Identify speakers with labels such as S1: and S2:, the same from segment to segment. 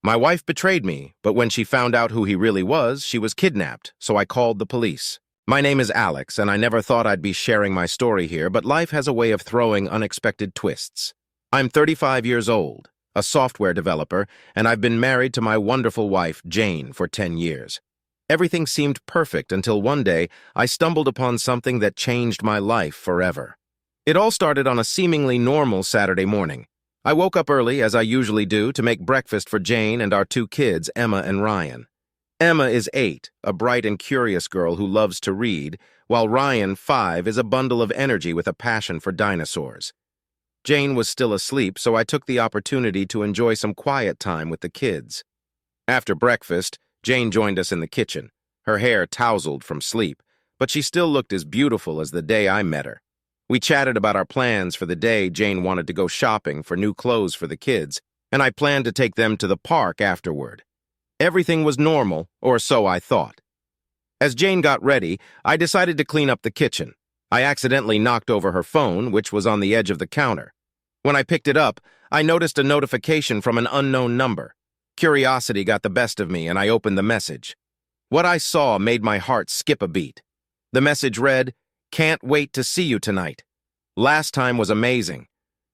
S1: My wife betrayed me, but when she found out who he really was, she was kidnapped, so I called the police. My name is Alex, and I never thought I'd be sharing my story here, but life has a way of throwing unexpected twists. I'm 35 years old, a software developer, and I've been married to my wonderful wife, Jane, for 10 years. Everything seemed perfect until one day I stumbled upon something that changed my life forever. It all started on a seemingly normal Saturday morning. I woke up early, as I usually do, to make breakfast for Jane and our two kids, Emma and Ryan. Emma is 8, a bright and curious girl who loves to read, while Ryan, 5, is a bundle of energy with a passion for dinosaurs. Jane was still asleep, so I took the opportunity to enjoy some quiet time with the kids. After breakfast, Jane joined us in the kitchen. Her hair tousled from sleep, but she still looked as beautiful as the day I met her. We chatted about our plans for the day. Jane wanted to go shopping for new clothes for the kids, and I planned to take them to the park afterward. Everything was normal, or so I thought. As Jane got ready, I decided to clean up the kitchen. I accidentally knocked over her phone, which was on the edge of the counter. When I picked it up, I noticed a notification from an unknown number. Curiosity got the best of me, and I opened the message. What I saw made my heart skip a beat. The message read, "Can't wait to see you tonight. Last time was amazing."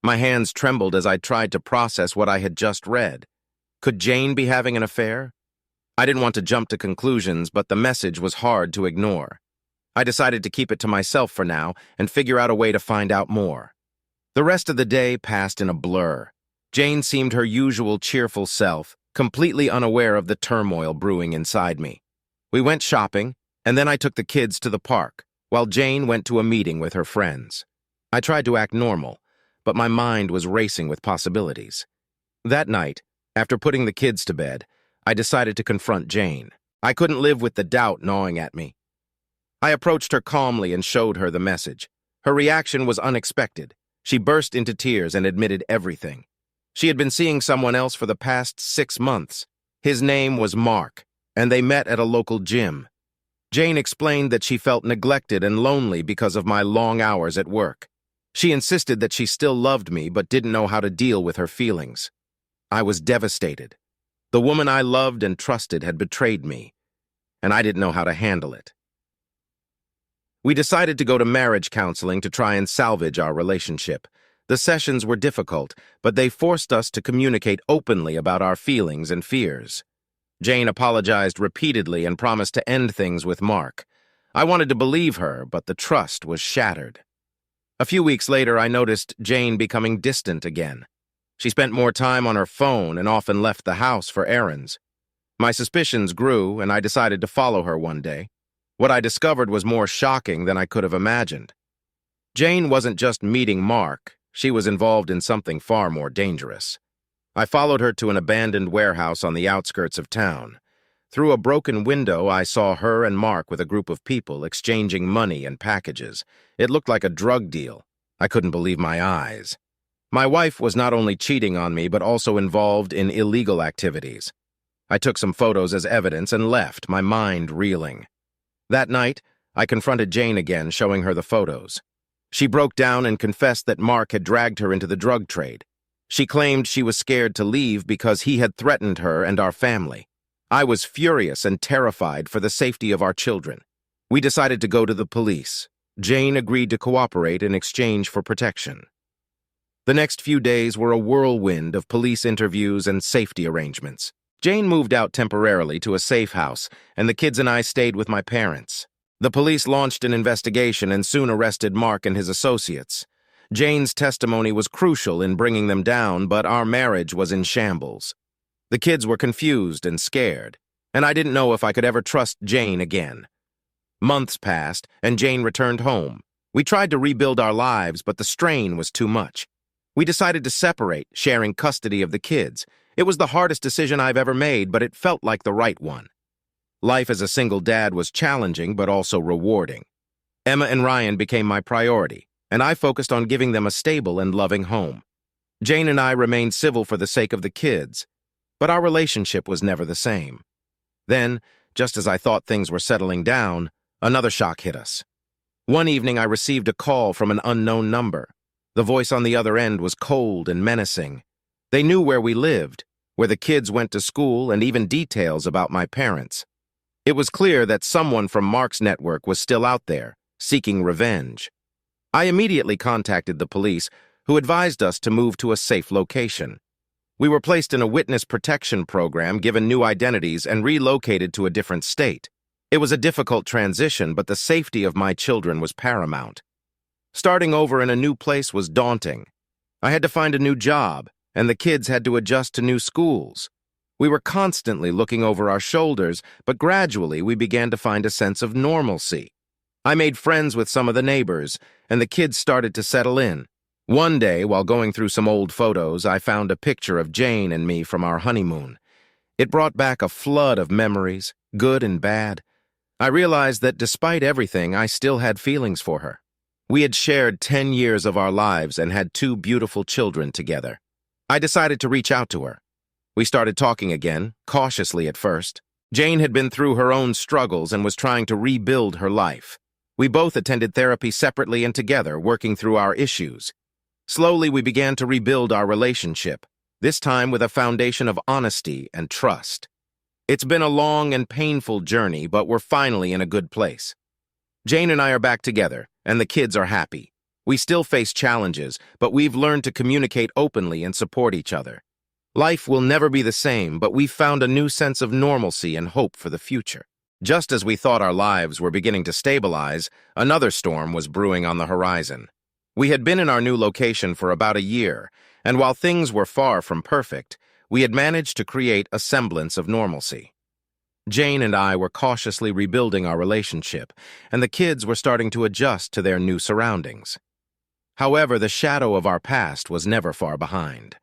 S1: My hands trembled as I tried to process what I had just read. Could Jane be having an affair? I didn't want to jump to conclusions, but the message was hard to ignore. I decided to keep it to myself for now and figure out a way to find out more. The rest of the day passed in a blur. Jane seemed her usual cheerful self, completely unaware of the turmoil brewing inside me. We went shopping, and then I took the kids to the park, while Jane went to a meeting with her friends. I tried to act normal, but my mind was racing with possibilities. That night, after putting the kids to bed, I decided to confront Jane. I couldn't live with the doubt gnawing at me. I approached her calmly and showed her the message. Her reaction was unexpected. She burst into tears and admitted everything. She had been seeing someone else for the past 6 months. His name was Mark, and they met at a local gym. Jane explained that she felt neglected and lonely because of my long hours at work. She insisted that she still loved me but didn't know how to deal with her feelings. I was devastated. The woman I loved and trusted had betrayed me, and I didn't know how to handle it. We decided to go to marriage counseling to try and salvage our relationship. The sessions were difficult, but they forced us to communicate openly about our feelings and fears. Jane apologized repeatedly and promised to end things with Mark. I wanted to believe her, but the trust was shattered. A few weeks later, I noticed Jane becoming distant again. She spent more time on her phone and often left the house for errands. My suspicions grew, and I decided to follow her one day. What I discovered was more shocking than I could have imagined. Jane wasn't just meeting Mark. She was involved in something far more dangerous. I followed her to an abandoned warehouse on the outskirts of town. Through a broken window, I saw her and Mark with a group of people exchanging money and packages. It looked like a drug deal. I couldn't believe my eyes. My wife was not only cheating on me, but also involved in illegal activities. I took some photos as evidence and left, my mind reeling. That night, I confronted Jane again, showing her the photos. She broke down and confessed that Mark had dragged her into the drug trade. She claimed she was scared to leave because he had threatened her and our family. I was furious and terrified for the safety of our children. We decided to go to the police. Jane agreed to cooperate in exchange for protection. The next few days were a whirlwind of police interviews and safety arrangements. Jane moved out temporarily to a safe house, and the kids and I stayed with my parents. The police launched an investigation and soon arrested Mark and his associates. Jane's testimony was crucial in bringing them down, but our marriage was in shambles. The kids were confused and scared, and I didn't know if I could ever trust Jane again. Months passed, and Jane returned home. We tried to rebuild our lives, but the strain was too much. We decided to separate, sharing custody of the kids. It was the hardest decision I've ever made, but it felt like the right one. Life as a single dad was challenging, but also rewarding. Emma and Ryan became my priority, and I focused on giving them a stable and loving home. Jane and I remained civil for the sake of the kids, but our relationship was never the same. Then, just as I thought things were settling down, another shock hit us. One evening, I received a call from an unknown number. The voice on the other end was cold and menacing. They knew where we lived. where the kids went to school, and even details about my parents. It was clear that someone from Mark's network was still out there, seeking revenge. I immediately contacted the police, who advised us to move to a safe location. We were placed in a witness protection program, given new identities, and relocated to a different state. It was a difficult transition, but the safety of my children was paramount. Starting over in a new place was daunting. I had to find a new job, and the kids had to adjust to new schools. We were constantly looking over our shoulders, but gradually we began to find a sense of normalcy. I made friends with some of the neighbors, and the kids started to settle in. One day, while going through some old photos, I found a picture of Jane and me from our honeymoon. It brought back a flood of memories, good and bad. I realized that despite everything, I still had feelings for her. We had shared 10 years of our lives and had 2 beautiful children together. I decided to reach out to her. We started talking again, cautiously at first. Jane had been through her own struggles and was trying to rebuild her life. We both attended therapy separately and together, working through our issues. Slowly, we began to rebuild our relationship, this time with a foundation of honesty and trust. It's been a long and painful journey, but we're finally in a good place. Jane and I are back together, and the kids are happy. We still face challenges, but we've learned to communicate openly and support each other. Life will never be the same, but we've found a new sense of normalcy and hope for the future. Just as we thought our lives were beginning to stabilize, another storm was brewing on the horizon. We had been in our new location for about a year, and while things were far from perfect, we had managed to create a semblance of normalcy. Jane and I were cautiously rebuilding our relationship, and the kids were starting to adjust to their new surroundings. However, the shadow of our past was never far behind.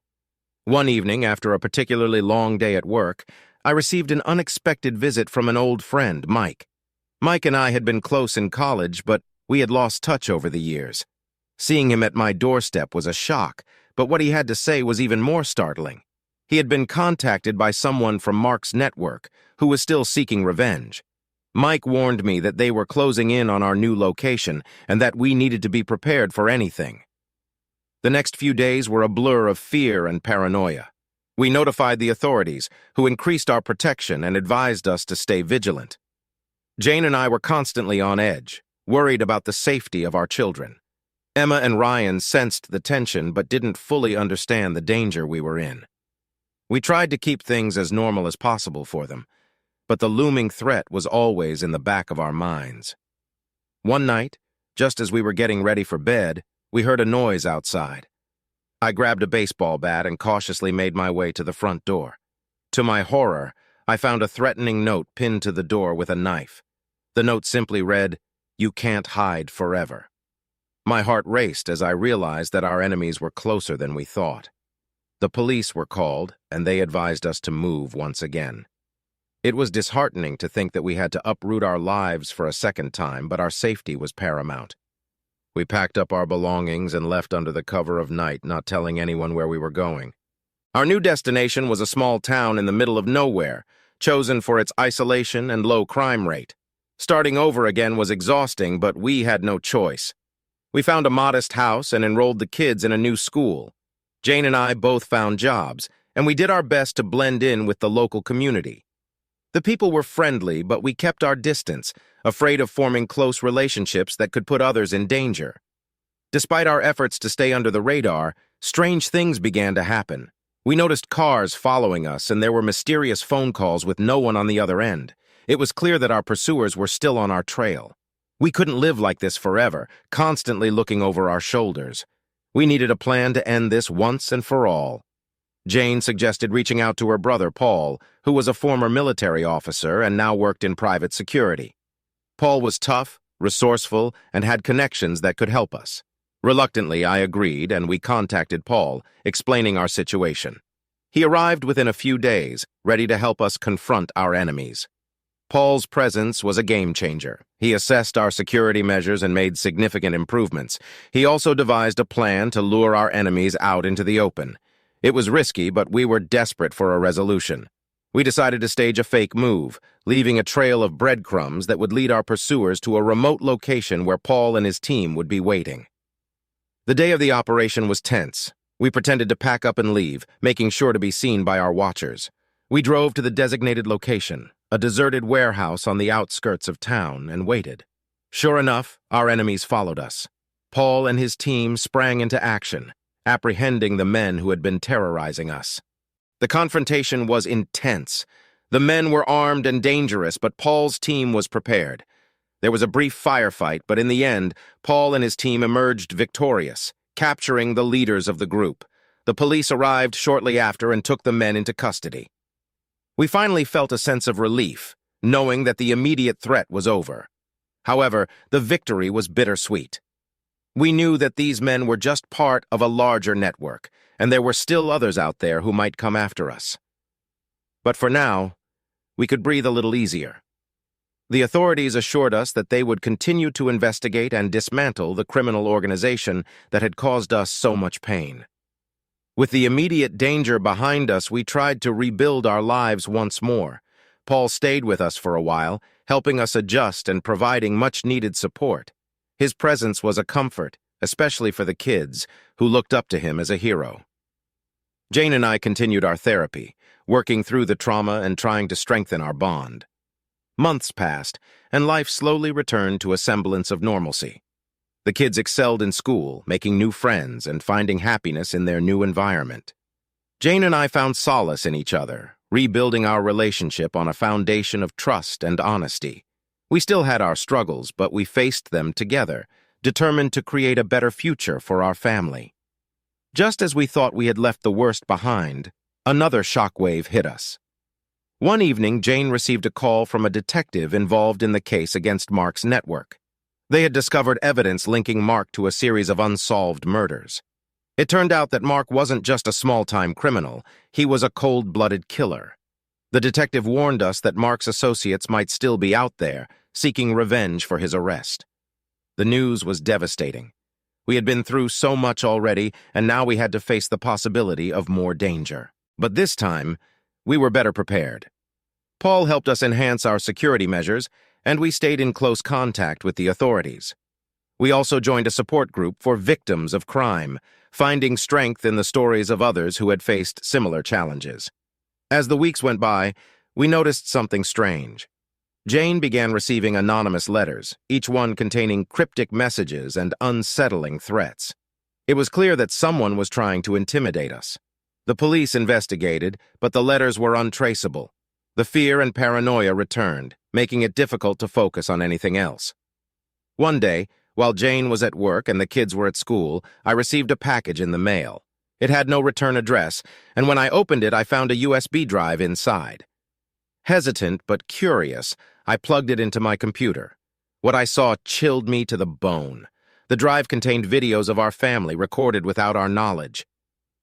S1: One evening, after a particularly long day at work, I received an unexpected visit from an old friend, Mike. Mike and I had been close in college, but we had lost touch over the years. Seeing him at my doorstep was a shock, but what he had to say was even more startling. He had been contacted by someone from Mark's network, who was still seeking revenge. Mike warned me that they were closing in on our new location and that we needed to be prepared for anything. The next few days were a blur of fear and paranoia. We notified the authorities, who increased our protection and advised us to stay vigilant. Jane and I were constantly on edge, worried about the safety of our children. Emma and Ryan sensed the tension but didn't fully understand the danger we were in. We tried to keep things as normal as possible for them, but the looming threat was always in the back of our minds. One night, just as we were getting ready for bed, we heard a noise outside. I grabbed a baseball bat and cautiously made my way to the front door. To my horror, I found a threatening note pinned to the door with a knife. The note simply read, "You can't hide forever." My heart raced as I realized that our enemies were closer than we thought. The police were called, and they advised us to move once again. It was disheartening to think that we had to uproot our lives for a second time, but our safety was paramount. We packed up our belongings and left under the cover of night, not telling anyone where we were going. Our new destination was a small town in the middle of nowhere, chosen for its isolation and low crime rate. Starting over again was exhausting, but we had no choice. We found a modest house and enrolled the kids in a new school. Jane and I both found jobs, and we did our best to blend in with the local community. The people were friendly, but we kept our distance, afraid of forming close relationships that could put others in danger. Despite our efforts to stay under the radar, strange things began to happen. We noticed cars following us, and there were mysterious phone calls with no one on the other end. It was clear that our pursuers were still on our trail. We couldn't live like this forever, constantly looking over our shoulders. We needed a plan to end this once and for all. Jane suggested reaching out to her brother, Paul, who was a former military officer and now worked in private security. Paul was tough, resourceful, and had connections that could help us. Reluctantly, I agreed, and we contacted Paul, explaining our situation. He arrived within a few days, ready to help us confront our enemies. Paul's presence was a game-changer. He assessed our security measures and made significant improvements. He also devised a plan to lure our enemies out into the open. It was risky, but we were desperate for a resolution. We decided to stage a fake move, leaving a trail of breadcrumbs that would lead our pursuers to a remote location where Paul and his team would be waiting. The day of the operation was tense. We pretended to pack up and leave, making sure to be seen by our watchers. We drove to the designated location, a deserted warehouse on the outskirts of town, and waited. Sure enough, our enemies followed us. Paul and his team sprang into action, apprehending the men who had been terrorizing us. The confrontation was intense. The men were armed and dangerous, but Paul's team was prepared. There was a brief firefight, but in the end, Paul and his team emerged victorious, capturing the leaders of the group. The police arrived shortly after and took the men into custody. We finally felt a sense of relief, knowing that the immediate threat was over. However, the victory was bittersweet. We knew that these men were just part of a larger network, and there were still others out there who might come after us. But for now, we could breathe a little easier. The authorities assured us that they would continue to investigate and dismantle the criminal organization that had caused us so much pain. With the immediate danger behind us, we tried to rebuild our lives once more. Paul stayed with us for a while, helping us adjust and providing much-needed support. His presence was a comfort, especially for the kids, who looked up to him as a hero. Jane and I continued our therapy, working through the trauma and trying to strengthen our bond. Months passed, and life slowly returned to a semblance of normalcy. The kids excelled in school, making new friends and finding happiness in their new environment. Jane and I found solace in each other, rebuilding our relationship on a foundation of trust and honesty. We still had our struggles, but we faced them together, determined to create a better future for our family. Just as we thought we had left the worst behind, another shockwave hit us. One evening, Jane received a call from a detective involved in the case against Mark's network. They had discovered evidence linking Mark to a series of unsolved murders. It turned out that Mark wasn't just a small-time criminal, he was a cold-blooded killer. The detective warned us that Mark's associates might still be out there, seeking revenge for his arrest. The news was devastating. We had been through so much already, and now we had to face the possibility of more danger. But this time, we were better prepared. Paul helped us enhance our security measures, and we stayed in close contact with the authorities. We also joined a support group for victims of crime, finding strength in the stories of others who had faced similar challenges. As the weeks went by, we noticed something strange. Jane began receiving anonymous letters, each one containing cryptic messages and unsettling threats. It was clear that someone was trying to intimidate us. The police investigated, but the letters were untraceable. The fear and paranoia returned, making it difficult to focus on anything else. One day, while Jane was at work and the kids were at school, I received a package in the mail. It had no return address, and when I opened it, I found a USB drive inside. Hesitant but curious, I plugged it into my computer. What I saw chilled me to the bone. The drive contained videos of our family recorded without our knowledge.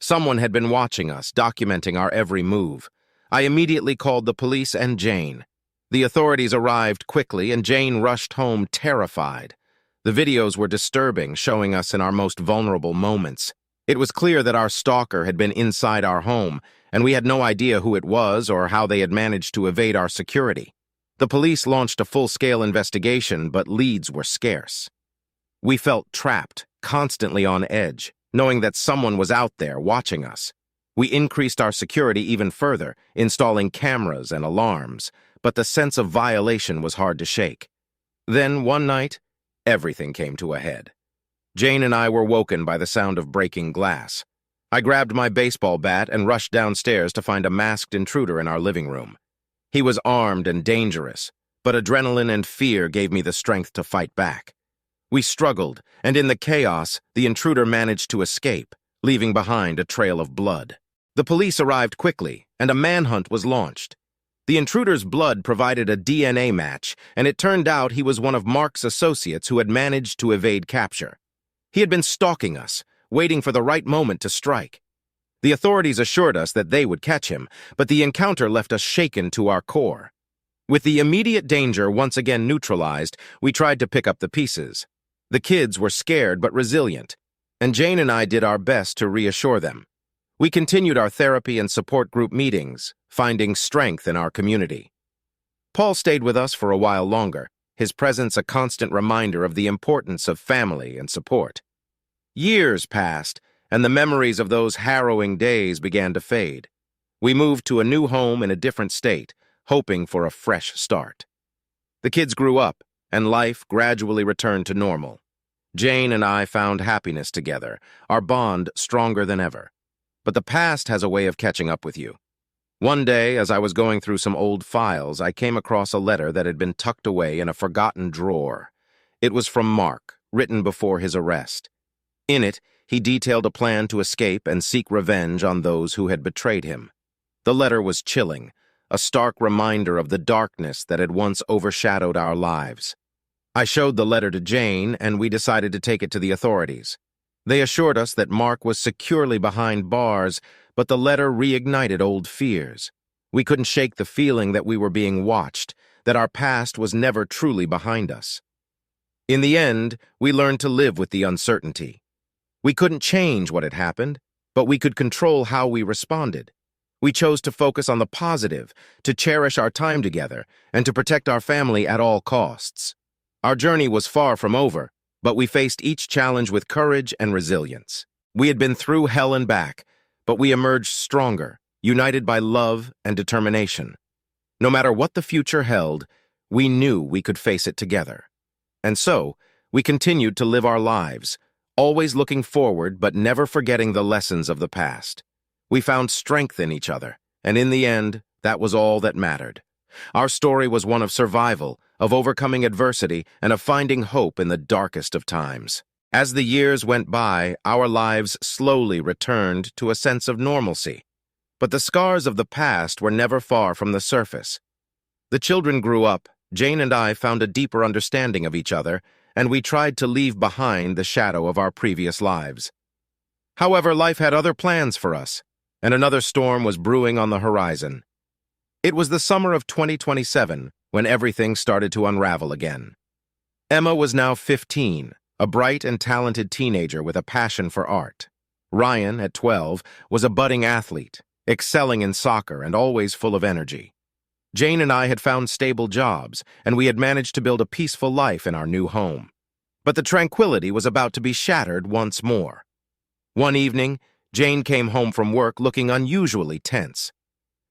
S1: Someone had been watching us, documenting our every move. I immediately called the police and Jane. The authorities arrived quickly, and Jane rushed home terrified. The videos were disturbing, showing us in our most vulnerable moments. It was clear that our stalker had been inside our home, and we had no idea who it was or how they had managed to evade our security. The police launched a full-scale investigation, but leads were scarce. We felt trapped, constantly on edge, knowing that someone was out there watching us. We increased our security even further, installing cameras and alarms, but the sense of violation was hard to shake. Then, one night, everything came to a head. Jane and I were woken by the sound of breaking glass. I grabbed my baseball bat and rushed downstairs to find a masked intruder in our living room. He was armed and dangerous, but adrenaline and fear gave me the strength to fight back. We struggled, and in the chaos, the intruder managed to escape, leaving behind a trail of blood. The police arrived quickly, and a manhunt was launched. The intruder's blood provided a DNA match, and it turned out he was one of Mark's associates who had managed to evade capture. He had been stalking us, waiting for the right moment to strike. The authorities assured us that they would catch him, but the encounter left us shaken to our core. With the immediate danger once again neutralized, we tried to pick up the pieces. The kids were scared but resilient, and Jane and I did our best to reassure them. We continued our therapy and support group meetings, finding strength in our community. Paul stayed with us for a while longer, his presence a constant reminder of the importance of family and support. Years passed, and the memories of those harrowing days began to fade. We moved to a new home in a different state, hoping for a fresh start. The kids grew up, and life gradually returned to normal. Jane and I found happiness together, our bond stronger than ever. But the past has a way of catching up with you. One day, as I was going through some old files, I came across a letter that had been tucked away in a forgotten drawer. It was from Mark, written before his arrest. In it, he detailed a plan to escape and seek revenge on those who had betrayed him. The letter was chilling, a stark reminder of the darkness that had once overshadowed our lives. I showed the letter to Jane, and we decided to take it to the authorities. They assured us that Mark was securely behind bars, but the letter reignited old fears. We couldn't shake the feeling that we were being watched, that our past was never truly behind us. In the end, we learned to live with the uncertainty. We couldn't change what had happened, but we could control how we responded. We chose to focus on the positive, to cherish our time together, and to protect our family at all costs. Our journey was far from over, but we faced each challenge with courage and resilience. We had been through hell and back, but we emerged stronger, united by love and determination. No matter what the future held, we knew we could face it together. And so, we continued to live our lives, always looking forward but never forgetting the lessons of the past. We found strength in each other, and in the end, that was all that mattered. Our story was one of survival, of overcoming adversity, and of finding hope in the darkest of times. As the years went by, our lives slowly returned to a sense of normalcy. But the scars of the past were never far from the surface. The children grew up, Jane and I found a deeper understanding of each other, and we tried to leave behind the shadow of our previous lives. However, life had other plans for us, and another storm was brewing on the horizon. It was the summer of 2027 when everything started to unravel again. Emma was now 15, a bright and talented teenager with a passion for art. Ryan, at 12, was a budding athlete, excelling in soccer and always full of energy. Jane and I had found stable jobs, and we had managed to build a peaceful life in our new home. But the tranquility was about to be shattered once more. One evening, Jane came home from work looking unusually tense.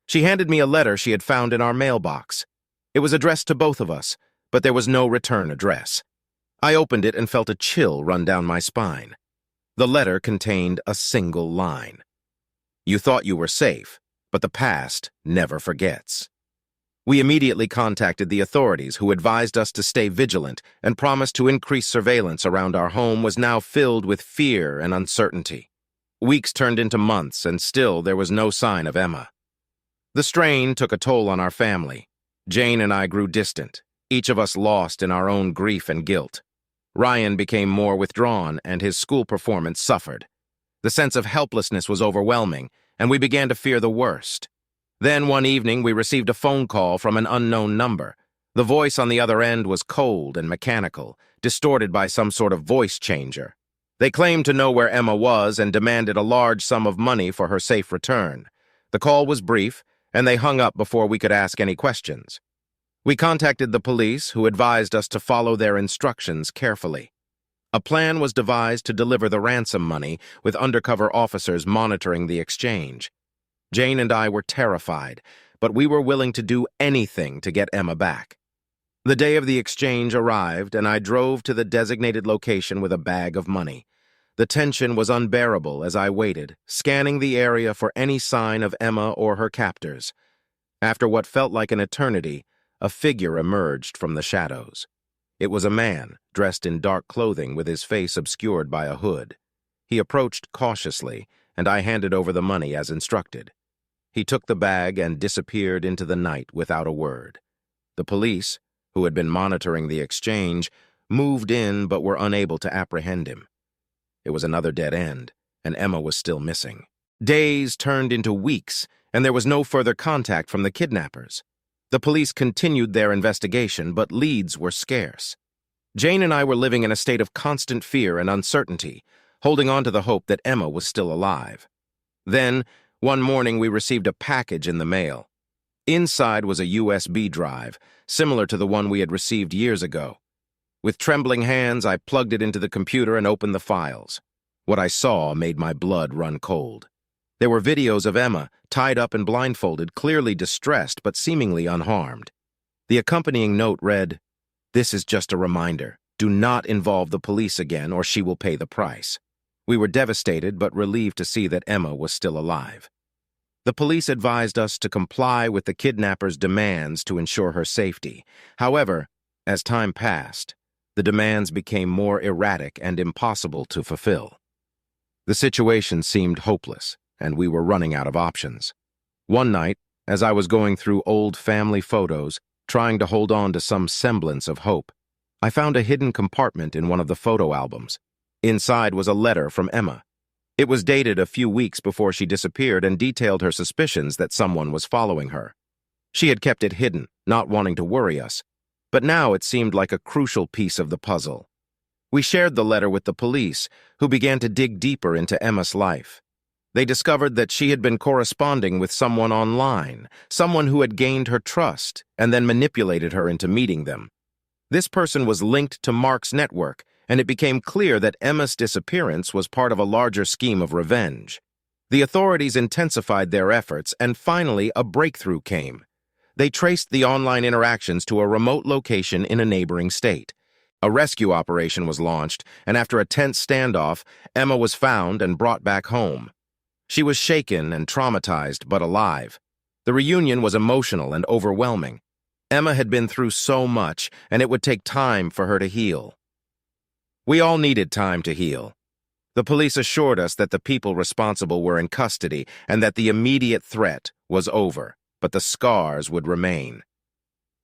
S1: She handed me a letter she had found in our mailbox. It was addressed to both of us, but there was no return address. I opened it and felt a chill run down my spine. The letter contained a single line. "You thought you were safe, but the past never forgets." We immediately contacted the authorities, who advised us to stay vigilant and promised to increase surveillance around our home was now filled with fear and uncertainty. Weeks turned into months, and still there was no sign of Emma. The strain took a toll on our family. Jane and I grew distant, each of us lost in our own grief and guilt. Ryan became more withdrawn, and his school performance suffered. The sense of helplessness was overwhelming, and we began to fear the worst. Then one evening we received a phone call from an unknown number. The voice on the other end was cold and mechanical, distorted by some sort of voice changer. They claimed to know where Emma was and demanded a large sum of money for her safe return. The call was brief, and they hung up before we could ask any questions. We contacted the police, who advised us to follow their instructions carefully. A plan was devised to deliver the ransom money, with undercover officers monitoring the exchange. Jane and I were terrified, but we were willing to do anything to get Emma back. The day of the exchange arrived, and I drove to the designated location with a bag of money. The tension was unbearable as I waited, scanning the area for any sign of Emma or her captors. After what felt like an eternity, a figure emerged from the shadows. It was a man, dressed in dark clothing with his face obscured by a hood. He approached cautiously, and I handed over the money as instructed. He took the bag and disappeared into the night without a word. The police, who had been monitoring the exchange, moved in but were unable to apprehend him. It was another dead end, and Emma was still missing. Days turned into weeks, and there was no further contact from the kidnappers. The police continued their investigation, but leads were scarce. Jane and I were living in a state of constant fear and uncertainty, holding on to the hope that Emma was still alive. Then, one morning we received a package in the mail. Inside was a USB drive, similar to the one we had received years ago. With trembling hands, I plugged it into the computer and opened the files. What I saw made my blood run cold. There were videos of Emma, tied up and blindfolded, clearly distressed but seemingly unharmed. The accompanying note read, "This is just a reminder. Do not involve the police again or she will pay the price." We were devastated but relieved to see that Emma was still alive. The police advised us to comply with the kidnapper's demands to ensure her safety. However, as time passed, the demands became more erratic and impossible to fulfill. The situation seemed hopeless, and we were running out of options. One night, as I was going through old family photos, trying to hold on to some semblance of hope, I found a hidden compartment in one of the photo albums. Inside was a letter from Emma. It was dated a few weeks before she disappeared and detailed her suspicions that someone was following her. She had kept it hidden, not wanting to worry us, but now it seemed like a crucial piece of the puzzle. We shared the letter with the police, who began to dig deeper into Emma's life. They discovered that she had been corresponding with someone online, someone who had gained her trust and then manipulated her into meeting them. This person was linked to Mark's network, and it became clear that Emma's disappearance was part of a larger scheme of revenge. The authorities intensified their efforts, and finally a breakthrough came. They traced the online interactions to a remote location in a neighboring state. A rescue operation was launched, and after a tense standoff, Emma was found and brought back home. She was shaken and traumatized, but alive. The reunion was emotional and overwhelming. Emma had been through so much, and it would take time for her to heal. We all needed time to heal. The police assured us that the people responsible were in custody and that the immediate threat was over, but the scars would remain.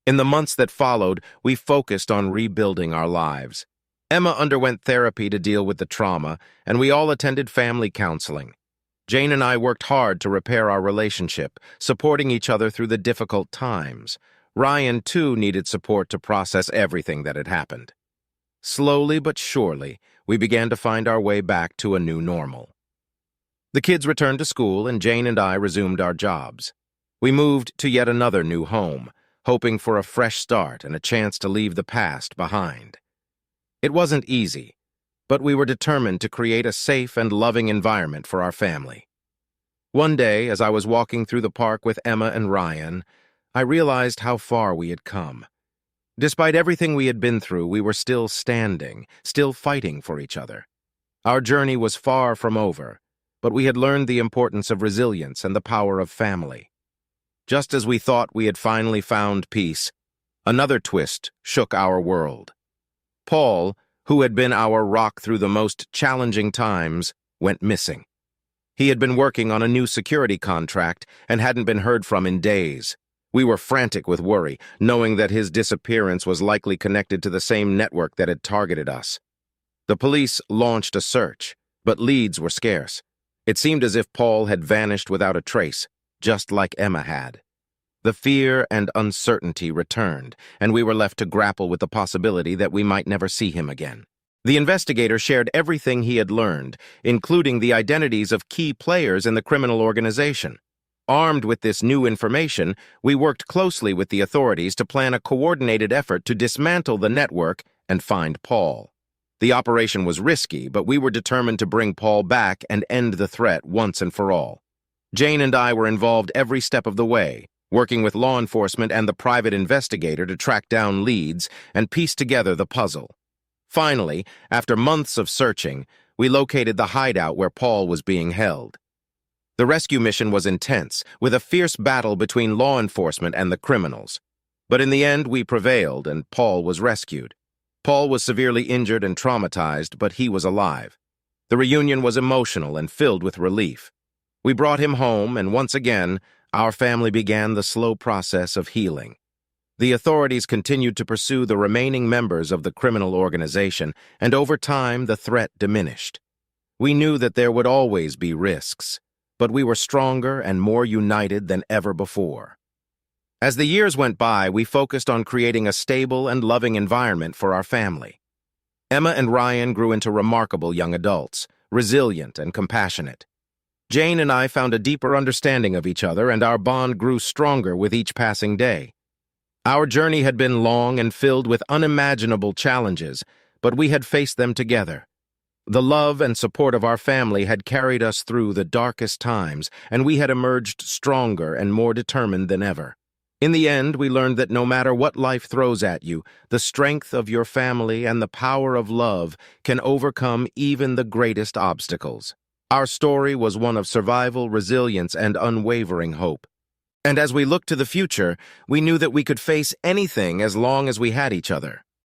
S1: In the months that followed, we focused on rebuilding our lives. Emma underwent therapy to deal with the trauma, and we all attended family counseling. Jane and I worked hard to repair our relationship, supporting each other through the difficult times. Ryan, too, needed support to process everything that had happened. Slowly but surely, we began to find our way back to a new normal. The kids returned to school, and Jane and I resumed our jobs. We moved to yet another new home, hoping for a fresh start and a chance to leave the past behind. It wasn't easy, but we were determined to create a safe and loving environment for our family. One day, as I was walking through the park with Emma and Ryan, I realized how far we had come. Despite everything we had been through, we were still standing, still fighting for each other. Our journey was far from over, but we had learned the importance of resilience and the power of family. Just as we thought we had finally found peace, another twist shook our world. Paul, who had been our rock through the most challenging times, went missing. He had been working on a new security contract and hadn't been heard from in days. We were frantic with worry, knowing that his disappearance was likely connected to the same network that had targeted us. The police launched a search, but leads were scarce. It seemed as if Paul had vanished without a trace, just like Emma had. The fear and uncertainty returned, and we were left to grapple with the possibility that we might never see him again. The investigator shared everything he had learned, including the identities of key players in the criminal organization. Armed with this new information, we worked closely with the authorities to plan a coordinated effort to dismantle the network and find Paul. The operation was risky, but we were determined to bring Paul back and end the threat once and for all. Jane and I were involved every step of the way, working with law enforcement and the private investigator to track down leads and piece together the puzzle. Finally, after months of searching, we located the hideout where Paul was being held. The rescue mission was intense, with a fierce battle between law enforcement and the criminals. But in the end, we prevailed, and Paul was rescued. Paul was severely injured and traumatized, but he was alive. The reunion was emotional and filled with relief. We brought him home, and once again, our family began the slow process of healing. The authorities continued to pursue the remaining members of the criminal organization, and over time, the threat diminished. We knew that there would always be risks, but we were stronger and more united than ever before. As the years went by, we focused on creating a stable and loving environment for our family. Emma and Ryan grew into remarkable young adults, resilient and compassionate. Jane and I found a deeper understanding of each other, and our bond grew stronger with each passing day. Our journey had been long and filled with unimaginable challenges, but we had faced them together. The love and support of our family had carried us through the darkest times, and we had emerged stronger and more determined than ever. In the end, we learned that no matter what life throws at you, the strength of your family and the power of love can overcome even the greatest obstacles. Our story was one of survival, resilience, and unwavering hope. And as we looked to the future, we knew that we could face anything as long as we had each other.